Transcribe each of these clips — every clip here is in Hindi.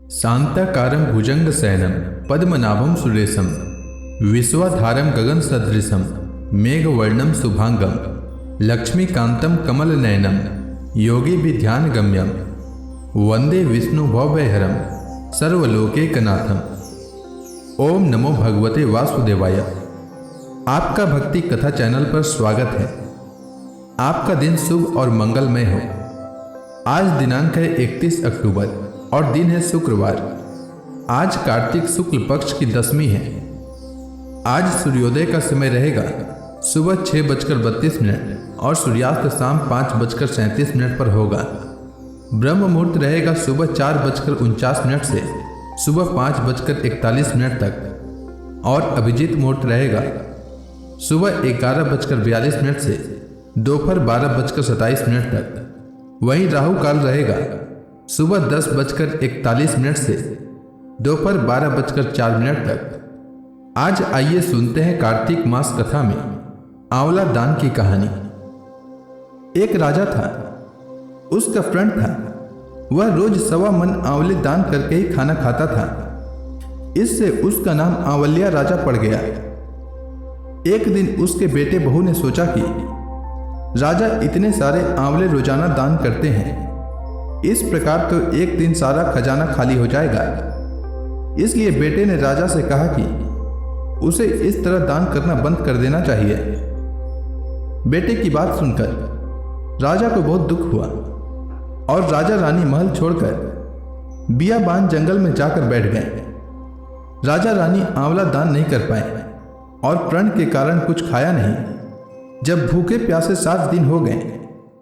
शांताकारं भुजंगशयनं पद्मनाभं सुरेशं विश्वाधारं गगनसदृशं मेघवर्णं शुभांगं लक्ष्मीकान्तं कमलनयनं योगिभिर्ध्यानगम्यं वंदे विष्णुभवभयहरं सर्वलोकैकनाथम्। ओम नमो भगवते वासुदेवाय। आपका भक्ति कथा चैनल पर स्वागत है। आपका दिन शुभ और मंगलमय हो। आज दिनांक है 31 अक्टूबर और दिन है शुक्रवार। आज कार्तिक शुक्ल पक्ष की दशमी है। आज सूर्योदय का समय रहेगा सुबह 6:32 और सूर्यास्त शाम 5:37 पर होगा। ब्रह्म मुहूर्त रहेगा सुबह 4:49 से सुबह 5:41 तक और अभिजीत मुहूर्त रहेगा सुबह 11:42 से दोपहर 12:27 तक। वहीं राहु काल रहेगा सुबह 10:41 से दोपहर 12:04 तक। आज आइए सुनते हैं कार्तिक मास कथा में आंवला दान की कहानी। एक राजा था, उसका प्रण था। वह रोज 1.25 मन आंवले दान करके ही खाना खाता था। इससे उसका नाम आंवलिया राजा पड़ गया। एक दिन उसके बेटे बहू ने सोचा कि राजा इतने सारे आंवले रोजाना दान करते हैं, इस प्रकार तो एक दिन सारा खजाना खाली हो जाएगा। इसलिए बेटे ने राजा से कहा कि उसे इस तरह दान करना बंद कर देना चाहिए। बेटे की बात सुनकर राजा को बहुत दुख हुआ और राजा रानी महल छोड़कर बियाबान जंगल में जाकर बैठ गए। राजा रानी आंवला दान नहीं कर पाए और प्रण के कारण कुछ खाया नहीं। जब भूखे प्यासे 7 दिन हो गए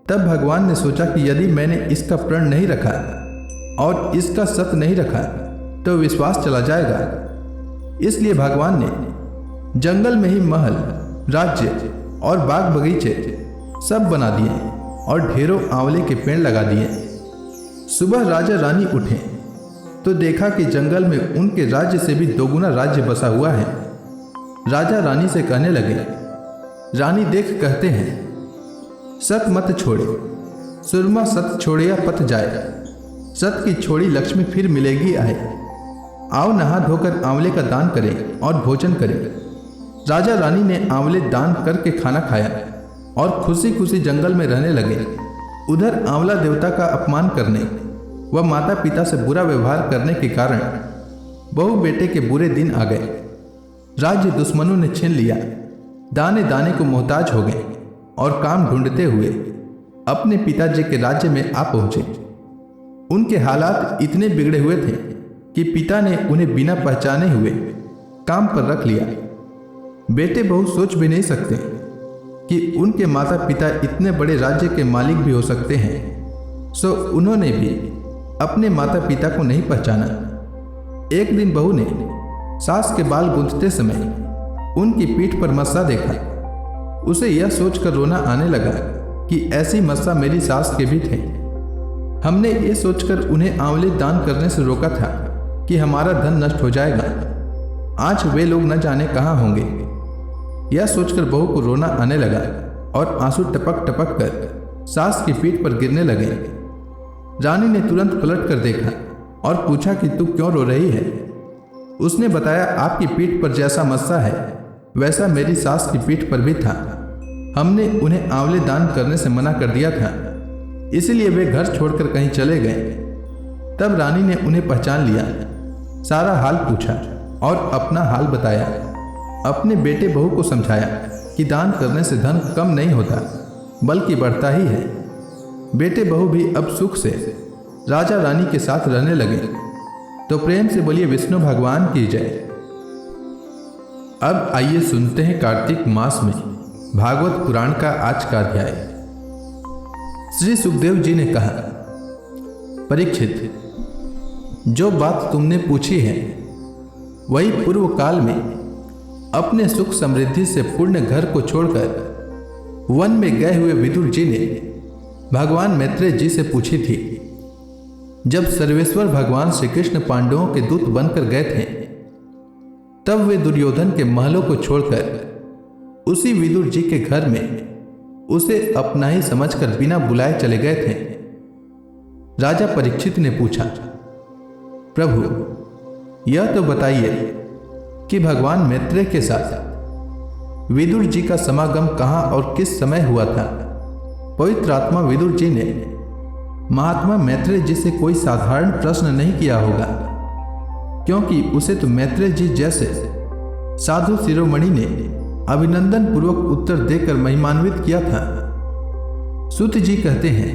तब भगवान ने सोचा कि यदि मैंने इसका प्रण नहीं रखा और इसका सत नहीं रखा तो विश्वास चला जाएगा। इसलिए भगवान ने जंगल में ही महल, राज्य और बाग बगीचे सब बना दिए और ढेरों आंवले के पेड़ लगा दिए। सुबह राजा रानी उठे तो देखा कि जंगल में उनके राज्य से भी 2 गुना राज्य बसा हुआ है। राजा रानी से कहने लगे, रानी देख कहते हैं, सत मत छोड़े, सुरमा सत छोड़े या पत जाए। सत की छोड़ी लक्ष्मी फिर मिलेगी आए। आओ नहा धोकर आंवले का दान करें और भोजन करें। राजा रानी ने आंवले दान करके खाना खाया और खुशी खुशी जंगल में रहने लगे। उधर आंवला देवता का अपमान करने व माता पिता से बुरा व्यवहार करने के कारण बहू बेटे के बुरे दिन आ गए। राज्य दुश्मनों ने छीन लिया। दाने दाने को मोहताज हो गए और काम ढूंढते हुए अपने पिताजी के राज्य में आ पहुंचे। उनके हालात इतने बिगड़े हुए थे कि पिता ने उन्हें बिना पहचाने हुए काम पर रख लिया। बेटे बहू सोच भी नहीं सकते कि उनके माता पिता इतने बड़े राज्य के मालिक भी हो सकते हैं। सो उन्होंने भी अपने माता पिता को नहीं पहचाना। एक दिन बहू ने सास के बाल गूंथते समय उनकी पीठ पर मस्सा देखा। उसे यह सोचकर रोना आने लगा कि ऐसी मस्सा मेरी सास के भी थे। हमने ये सोचकर उन्हें आंवले दान करने से रोका था कि हमारा धन नष्ट हो जाएगा। आज वे लोग न जाने कहाँ होंगे। यह सोचकर बहू को रोना आने लगा और आंसू टपक टपक कर सास की पीठ पर गिरने लगे। रानी ने तुरंत पलट कर देखा और पूछा कि तू क्यों रो रही है। उसने बताया, आपकी पीठ पर जैसा मस्सा है वैसा मेरी सास की पीठ पर भी था। हमने उन्हें आंवले दान करने से मना कर दिया था, इसलिए वे घर छोड़कर कहीं चले गए। तब रानी ने उन्हें पहचान लिया, सारा हाल पूछा और अपना हाल बताया। अपने बेटे बहू को समझाया कि दान करने से धन कम नहीं होता बल्कि बढ़ता ही है। बेटे बहू भी अब सुख से राजा रानी के साथ रहने लगे। तो प्रेम से बोलिए विष्णु भगवान की जय। अब आइए सुनते हैं कार्तिक मास में भागवत पुराण का आज का अध्याय। श्री सुखदेव जी ने कहा, परीक्षित, जो बात तुमने पूछी है वही पूर्व काल में अपने सुख समृद्धि से पूर्ण घर को छोड़कर वन में गए हुए विदुर जी ने भगवान मैत्रेय जी से पूछी थी। जब सर्वेश्वर भगवान श्री कृष्ण पांडवों के दूत बनकर गए थे तब वे दुर्योधन के महलों को छोड़कर उसी विदुर जी के घर में उसे अपना ही समझकर बिना बुलाए चले गए थे। राजा परीक्षित ने पूछा, प्रभु, यह तो बताइए कि भगवान मैत्रेय के साथ विदुर जी का समागम कहाँ और किस समय हुआ था। पवित्र आत्मा विदुर जी ने महात्मा मैत्रेय जी से कोई साधारण प्रश्न नहीं किया होगा, क्योंकि उसे तो मैत्रेय जी जैसे साधु शिरोमणि ने अभिनंदन पूर्वक उत्तर देकर महिमान्वित किया था। सूत जी कहते हैं,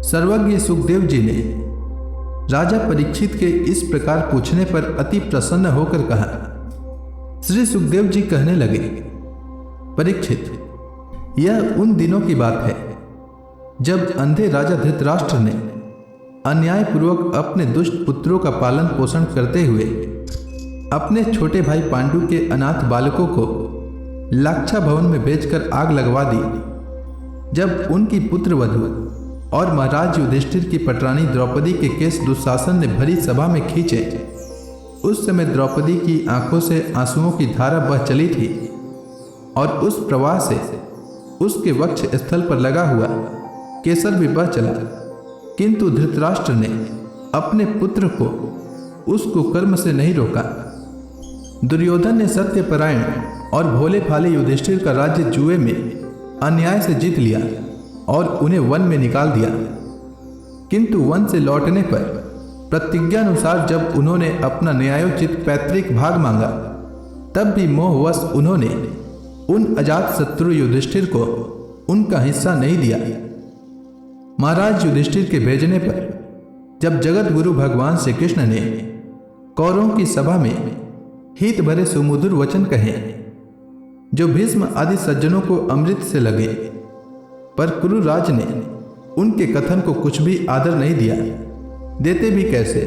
सर्वज्ञ सुखदेव जी ने राजा परीक्षित के इस प्रकार पूछने पर अति प्रसन्न होकर कहा। श्री सुखदेव जी कहने लगे, परीक्षित, यह उन दिनों की बात है जब अंधे राजा धृतराष्ट्र ने अन्यायपूर्वक अपने दुष्ट पुत्रों का पालन पोषण करते हुए अपने छोटे भाई पांडु के अनाथ बालकों को लाक्षा भवन में बेचकर आग लगवा दी। जब उनकी पुत्र वधू और महाराज युधिष्ठिर की पटरानी द्रौपदी के केस दुशासन ने भरी सभा में खींचे, उस समय द्रौपदी की आंखों से आंसुओं की धारा बह चली थी और उस प्रवाह से उसके वक्ष स्थल पर लगा हुआ केसर भी बह चला, किंतु धृतराष्ट्र ने अपने पुत्र को उस कुकर्म से नहीं रोका। दुर्योधन ने सत्यपरायण और भोले भाले युधिष्ठिर का राज्य जुए में अन्याय से जीत लिया और उन्हें वन में निकाल दिया, किंतु वन से लौटने पर प्रतिज्ञानुसार जब उन्होंने अपना न्यायोचित पैतृक भाग मांगा, तब भी मोहवश उन्होंने उन अजात शत्रु युधिष्ठिर को उनका हिस्सा नहीं दिया। महाराज युधिष्ठिर के भेजने पर जब जगत गुरु भगवान श्री कृष्ण ने कौरवों की सभा में हित भरे सुमधुर वचन कहे, जो भीष्म आदि सज्जनों को अमृत से लगे, पर कुरुराज ने उनके कथन को कुछ भी आदर नहीं दिया। देते भी कैसे,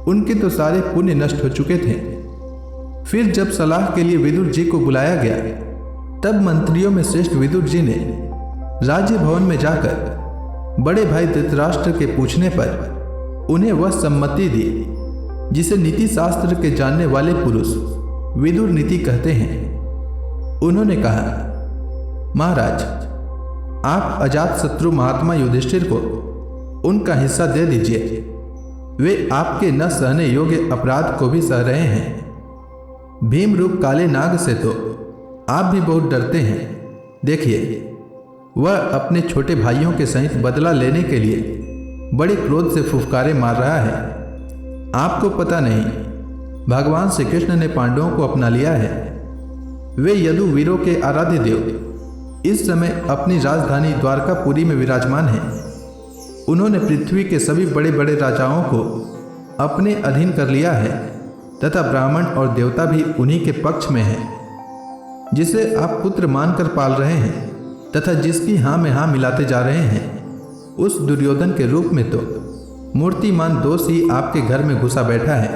उनके तो सारे पुण्य नष्ट हो चुके थे। फिर जब सलाह के लिए विदुर जी को बुलाया गया, तब मंत्रियों में श्रेष्ठ विदुर जी ने राज्य भवन में जाकर बड़े भाई धृतराष्ट्र के पूछने पर उन्हें वह सम्मति दी जिसे नीति शास्त्र के जानने वाले पुरुष विदुर नीति कहते हैं। उन्होंने कहा, महाराज, आप अजात शत्रु महात्मा युधिष्ठिर को उनका हिस्सा दे दीजिए। वे आपके न सहने योग्य अपराध को भी सह रहे हैं। भीम रूप काले नाग से तो आप भी बहुत डरते हैं। देखिए, वह अपने छोटे भाइयों के सहित बदला लेने के लिए बड़े क्रोध से फुफकारे मार रहा है। आपको पता नहीं, भगवान श्री कृष्ण ने पांडवों को अपना लिया है। वे यदु वीरों के आराध्य देव इस समय अपनी राजधानी द्वारकापुरी में विराजमान हैं। उन्होंने पृथ्वी के सभी बड़े बड़े राजाओं को अपने अधीन कर लिया है तथा ब्राह्मण और देवता भी उन्हीं के पक्ष में है। जिसे आप पुत्र मानकर पाल रहे हैं तथा जिसकी हाँ में हाँ मिलाते जा रहे हैं, उस दुर्योधन के रूप में तो मूर्तिमान दोष ही आपके घर में घुसा बैठा है।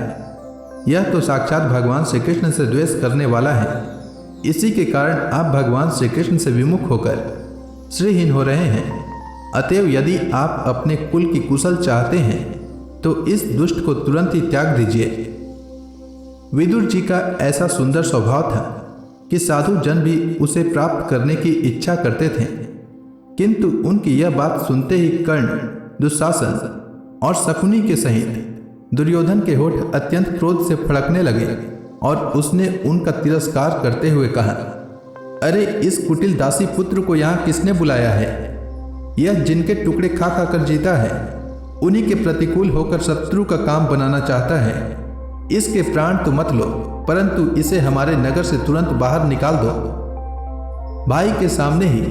यह तो साक्षात भगवान श्री कृष्ण से द्वेष करने वाला है। इसी के कारण आप भगवान श्री कृष्ण से विमुख होकर श्रीहीन हो रहे हैं। अतएव यदि आप अपने कुल की कुशल चाहते हैं तो इस दुष्ट को तुरंत ही त्याग दीजिए। विदुर जी का ऐसा सुंदर स्वभाव था कि साधु जन भी उसे प्राप्त करने की इच्छा करते थे, किंतु उनकी यह बात सुनते ही कर्ण, दुशासन और शकुनी के सहित दुर्योधन के होठ अत्यंत क्रोध से फड़कने लगे और उसने उनका तिरस्कार करते हुए कहा, अरे इस कुटिल दासी पुत्र को यहाँ किसने बुलाया है? यह जिनके टुकड़े खा खा कर जीता है, उन्हीं के प्रतिकूल होकर शत्रु का काम बनाना चाहता है। इसके प्राण तो मत लो, परंतु इसे हमारे नगर से तुरंत बाहर निकाल दो। भाई के सामने ही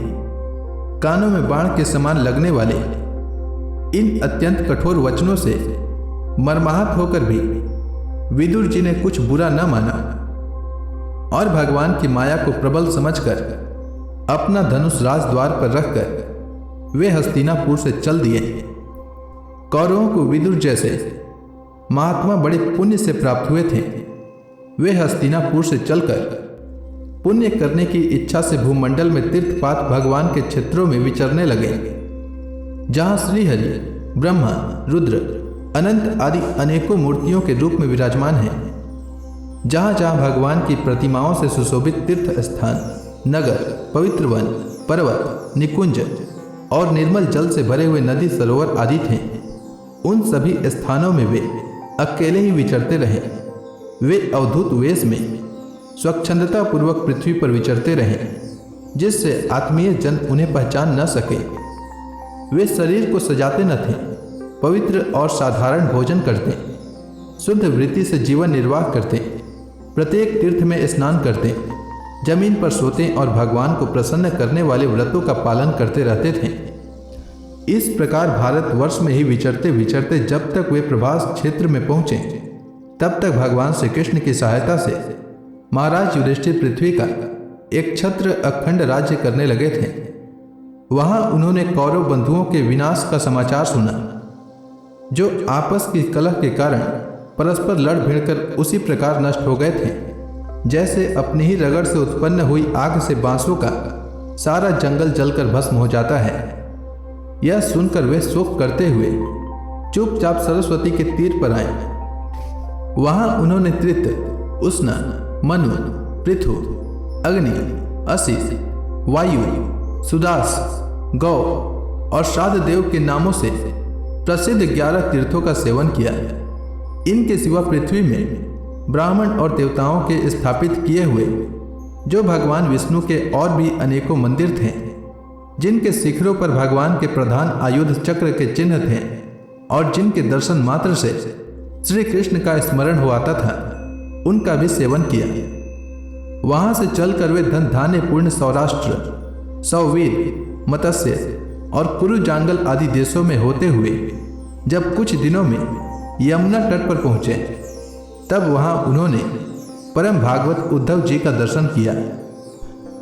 कानों में बाण के समान लगने वाले इन अत्यंत कठोर वचनों से मर्माहत होकर भी विदुर जी ने कुछ बुरा न माना और भगवान की माया को प्रबल समझकर अपना धनुष राजद्वार पर रखकर वे हस्तिनापुर से चल दिए। कौरवों को विदुर जैसे महात्मा बड़े पुण्य से प्राप्त हुए थे। वे हस्तिनापुर से चलकर पुण्य करने की इच्छा से भूमंडल में तीर्थपात भगवान के क्षेत्रों में विचरने लगे, जहां श्रीहरि, ब्रह्मा, रुद्र, अनंत आदि अनेकों मूर्तियों के रूप में विराजमान हैं। जहां जहां भगवान की प्रतिमाओं से सुशोभित तीर्थ स्थान, नगर, पवित्र वन, पर्वत, निकुंज और निर्मल जल से भरे हुए नदी सरोवर आदि थे, उन सभी स्थानों में वे अकेले ही विचरते रहे। वे अवधूत वेश में स्वच्छंदता पूर्वक पृथ्वी पर विचरते रहे, जिससे आत्मीय जन उन्हें पहचान न सके। वे शरीर को सजाते न थे, पवित्र और साधारण भोजन करते, शुद्ध वृत्ति से जीवन निर्वाह करते, प्रत्येक तीर्थ में स्नान करते, जमीन पर सोते और भगवान को प्रसन्न करने वाले व्रतों का पालन करते रहते थे। इस प्रकार भारतवर्ष में ही विचरते विचरते जब तक वे प्रभास क्षेत्र में पहुंचे, तब तक भगवान श्री कृष्ण की सहायता से महाराज युधिष्ठिर पृथ्वी का एक छत्र अखंड राज्य करने लगे थे। वहां उन्होंने कौरव बंधुओं के विनाश का समाचार सुना, जो आपस की कलह के कारण परस्पर लड़ भिड़कर उसी प्रकार नष्ट हो गए थे, जैसे अपनी ही रगड़ से उत्पन्न हुई आग से बांसों का सारा जंगल जलकर भस्म हो जाता है। यह सुनकर वे शोक करते हुए चुपचाप सरस्वती के तीर पर आए। वहां उन्होंने त्रित, उष्ण, मनु, पृथु, अग्नि, असी, वायु, सुदास, गौ और श्राद्ध देव के नामों से प्रसिद्ध 11 तीर्थों का सेवन किया। इनके सिवा पृथ्वी में ब्राह्मण और देवताओं के स्थापित किए हुए जो भगवान विष्णु के और भी अनेकों मंदिर थे, जिनके शिखरों पर भगवान के प्रधान आयुध चक्र के चिन्ह थे और जिनके दर्शन मात्र से श्री कृष्ण का स्मरण हो आता था, उनका भी सेवन किया। वहां से चलकर वे धन धान्य पूर्ण सौराष्ट्र, सौवीर, मत्स्य और कुरुजांगल आदि देशों में होते हुए जब कुछ दिनों में यमुना तट पर पहुंचे, तब वहां उन्होंने परम भागवत उद्धव जी का दर्शन किया।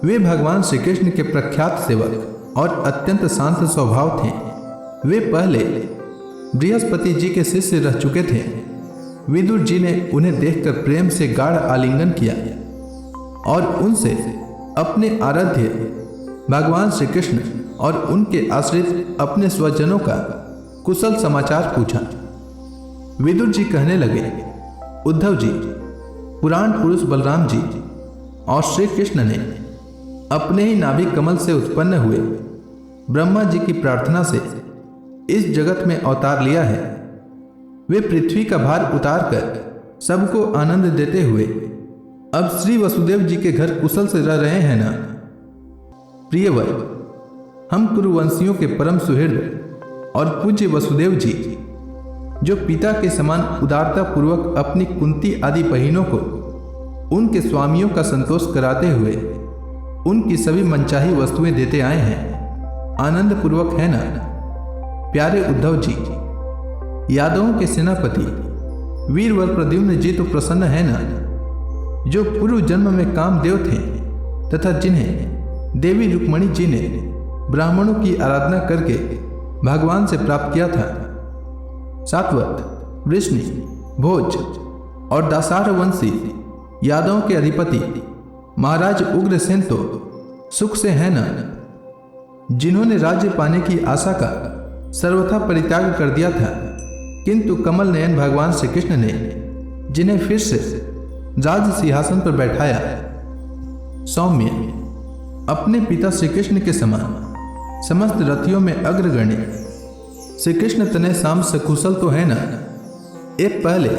वे भगवान श्री कृष्ण के प्रख्यात सेवक और अत्यंत शांत स्वभाव थे। वे पहले बृहस्पति जी के शिष्य रह चुके थे। विदुर जी ने उन्हें देखकर प्रेम से गाढ़ आलिंगन किया और उनसे अपने आराध्य भगवान श्री कृष्ण और उनके आश्रित अपने स्वजनों का कुशल समाचार पूछा। विदुर जी कहने लगे, उद्धव जी, पुराण पुरुष बलराम जी और श्री कृष्ण ने अपने ही नाभि कमल से उत्पन्न हुए ब्रह्मा जी की प्रार्थना से इस जगत में अवतार लिया है। वे पृथ्वी का भार उतार कर सबको आनंद देते हुए अब श्री वसुदेव जी के घर कुशल से रह रहे हैं ना। प्रियवर, हम कुरुवंशियों के परम सुहृद और पूज्य वसुदेव जी, जो पिता के समान उदारता पूर्वक अपनी कुंती आदि बहिनों को उनके स्वामियों का संतोष कराते हुए उनकी सभी मनचाही वस्तुएं देते आए हैं, आनंद पूर्वक है ना। प्यारे उद्धव जी, यादवों के सेनापति वीरवर प्रद्युम्न जी तो प्रसन्न है ना, जो पूर्व जन्म में कामदेव थे तथा जिन्हें देवी रुक्मणी जी ने ब्राह्मणों की आराधना करके भगवान से प्राप्त किया था। सात्वत, वृष्णि, भोज और दासार वंशी यादवों के अधिपति महाराज उग्रसेन तो सुख से है ना, जिन्होंने राज्य पाने की आशा का सर्वथा परित्याग कर दिया था, किंतु कमल नयन भगवान श्री कृष्ण ने जिन्हें फिर से राज सिंहासन पर बैठाया। सौम्य, अपने पिता श्री कृष्ण के समान समस्त रथियों में अग्रगण्य श्री कृष्ण तने शाम सकुशल तो है ना। एक पहले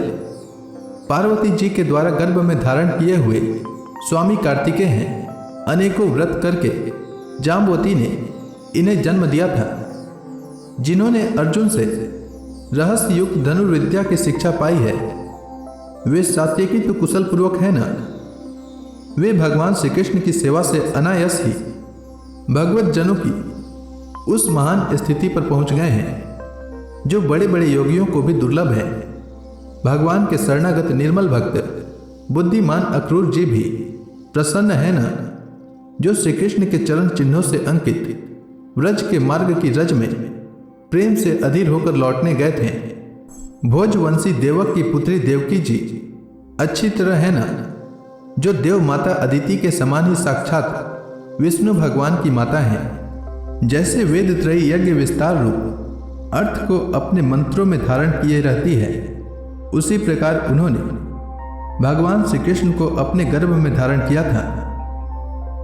पार्वती जी के द्वारा गर्भ में धारण किए हुए स्वामी कार्तिकेय हैं। अनेकों व्रत करके जाम्बवती ने इन्हें जन्म दिया था, जिन्होंने अर्जुन से रहस्य युक्त धनुर्विद्या की शिक्षा पाई है। वे सात्विकी तो कुशल पूर्वक है ना। वे भगवान श्री कृष्ण की सेवा से अनायास ही भगवत जनों की उस महान स्थिति पर पहुंच गए हैं जो बड़े बड़े योगियों को भी दुर्लभ है। भगवान के शरणागत निर्मल भक्त बुद्धिमान अक्रूर जी भी प्रसन्न है ना, जो श्री कृष्ण के चरण चिन्हों से अंकित व्रज के मार्ग की रज में प्रेम से अधीर होकर लौटने गए थे। भोजवंशी देवक की पुत्री देवकी जी अच्छी तरह है ना, जो देव माता अदिति के समान ही साक्षात विष्णु भगवान की माता हैं। जैसे वेद त्रयी यज्ञ विस्तार रूप अर्थ को अपने मंत्रों में धारण किए रहती है, उसी प्रकार उन्होंने भगवान श्री कृष्ण को अपने गर्भ में धारण किया था।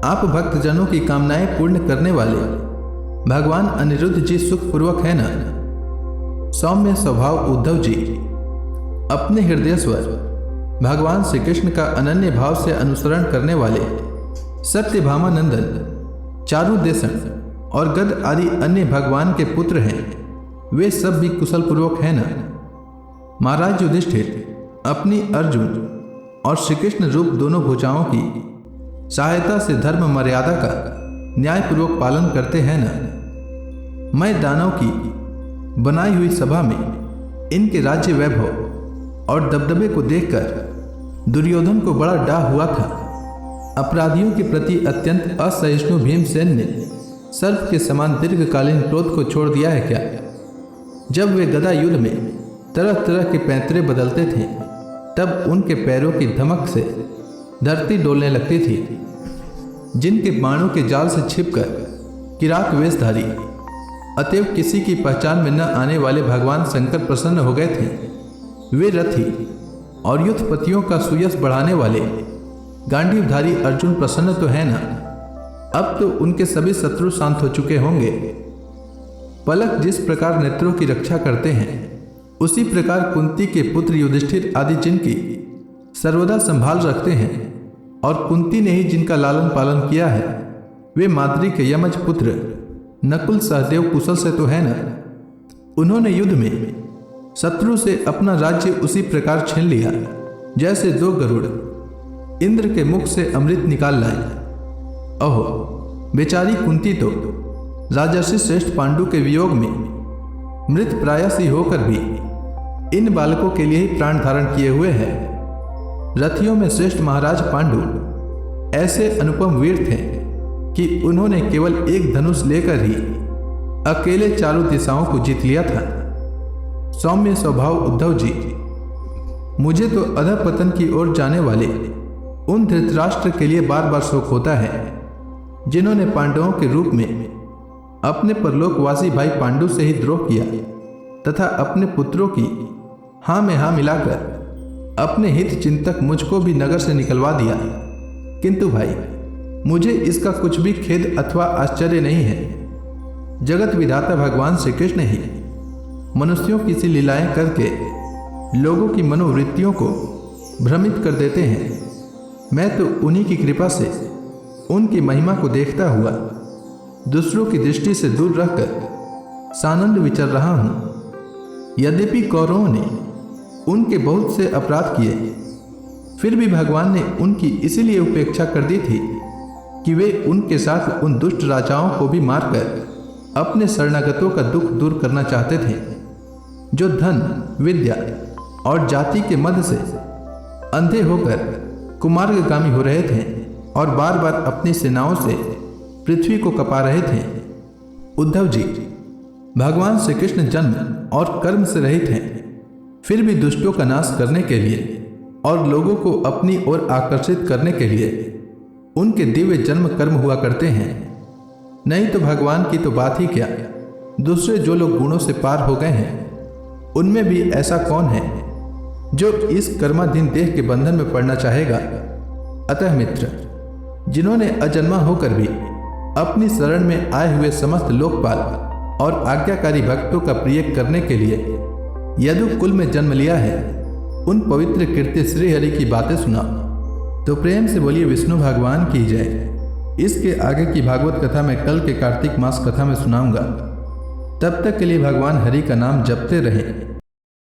आप भक्तजनों की कामनाएं पूर्ण करने वाले भगवान अनिरुद्ध जी सुखपूर्वक है ना। सौम्य स्वभाव उद्धव जी, अपने हृदयस्वर भगवान श्री कृष्ण का अनन्य भाव से अनुसरण करने वाले सत्यभामा नंदन, चारुदेशन और गद आदि अन्य भगवान के पुत्र हैं, वे सब भी कुशल पूर्वक हैं ना? महाराज युधिष्ठिर अपनी अर्जुन और श्री कृष्ण रूप दोनों भुजाओं की सहायता से धर्म मर्यादा का न्यायपूर्वक पालन करते हैं ना? मैं दानव की बनाई हुई सभा में इनके राज्य वैभव और दबदबे को देखकर दुर्योधन को बड़ा डाह हुआ था। अपराधियों के प्रति अत्यंत असहिष्णु भीमसेन ने सर्प के समान दीर्घकालीन क्रोध को छोड़ दिया है क्या? जब वे गदा युद्ध में तरह तरह के पैंतरे बदलते थे, तब उनके पैरों की धमक से धरती डोलने लगती थी। जिनके बाणों के जाल से छिपकर किरात वेशधारी, अतएव किसी की पहचान में न आने वाले भगवान शंकर प्रसन्न हो गए थे। वे रथी और युद्धपतियों का सुयश बढ़ाने वाले गांडीवधारी अर्जुन प्रसन्न तो है ना? अब तो उनके सभी शत्रु शांत हो चुके होंगे। पलक जिस प्रकार नेत्रों की रक्षा करते हैं, उसी प्रकार कुंती के पुत्र युधिष्ठिर आदि जिनकी सर्वदा संभाल रखते हैं, और कुंती ने ही जिनका लालन पालन किया है, वे माद्री के यमज पुत्र नकुल सहदेव कुशल से तो है ना? उन्होंने युद्ध में शत्रु से अपना राज्य उसी प्रकार छीन लिया जैसे दो गरुड़ इंद्र के मुख से अमृत निकाल लाए। अहो, बेचारी कुंती तो राजर्षि श्रेष्ठ पांडु के वियोग में मृत प्रायसी होकर भी इन बालकों के लिए ही प्राण धारण किए हुए है। रथियों में श्रेष्ठ महाराज पांडु ऐसे अनुपम वीर थे कि उन्होंने केवल एक धनुष लेकर ही अकेले चारों दिशाओं को जीत लिया था। सौम्य स्वभाव उद्धव जी, मुझे तो अधःपतन की ओर जाने वाले उन धृतराष्ट्र के लिए बार बार शोक होता है, जिन्होंने पांडवों के रूप में अपने परलोकवासी भाई पांडु से ही द्रोह किया तथा अपने पुत्रों की हाँ में हाँ मिलाकर अपने हित चिंतक मुझको भी नगर से निकलवा दिया। किंतु भाई, मुझे इसका कुछ भी खेद अथवा आश्चर्य नहीं है। जगत विधाता भगवान श्री कृष्ण ही मनुष्यों की सी लीलाएं करके लोगों की मनोवृत्तियों को भ्रमित कर देते हैं। मैं तो उन्हीं की कृपा से उनकी महिमा को देखता हुआ दूसरों की दृष्टि से दूर रहकर सानंद विचर रहा हूँ। यद्यपि कौरवों ने उनके बहुत से अपराध किए, फिर भी भगवान ने उनकी इसीलिए उपेक्षा कर दी थी कि वे उनके साथ उन दुष्ट राजाओं को भी मारकर अपने शरणागतों का दुख दूर करना चाहते थे, जो धन, विद्या और जाति के मद से अंधे होकर कुमार्गगामी हो रहे थे और बार बार अपनी सेनाओं से पृथ्वी को कपा रहे थे। उद्धव जी, भगवान श्री कृष्ण जन्म और कर्म से रहित हैं, फिर भी दुष्टों का नाश करने के लिए और लोगों को अपनी ओर आकर्षित करने के लिए उनके दिव्य जन्म कर्म हुआ करते हैं। नहीं तो भगवान की तो बात ही क्या, दूसरे जो लोग गुणों से पार हो गए हैं, उनमें भी ऐसा कौन है जो इस कर्माधीन देह के बंधन में पड़ना चाहेगा। अतः मित्र, जिन्होंने अजन्मा होकर भी अपनी शरण में आए हुए समस्त लोकपाल और आज्ञाकारी भक्तों का प्रिय करने के लिए यदु कुल में जन्म लिया है, उन पवित्र कीर्ति श्री हरि की बातें सुना तो प्रेम से बोलिए विष्णु भगवान की जय। इसके आगे की भागवत कथा मैं कल के कार्तिक मास कथा में सुनाऊंगा। तब तक के लिए भगवान हरि का नाम जपते रहें।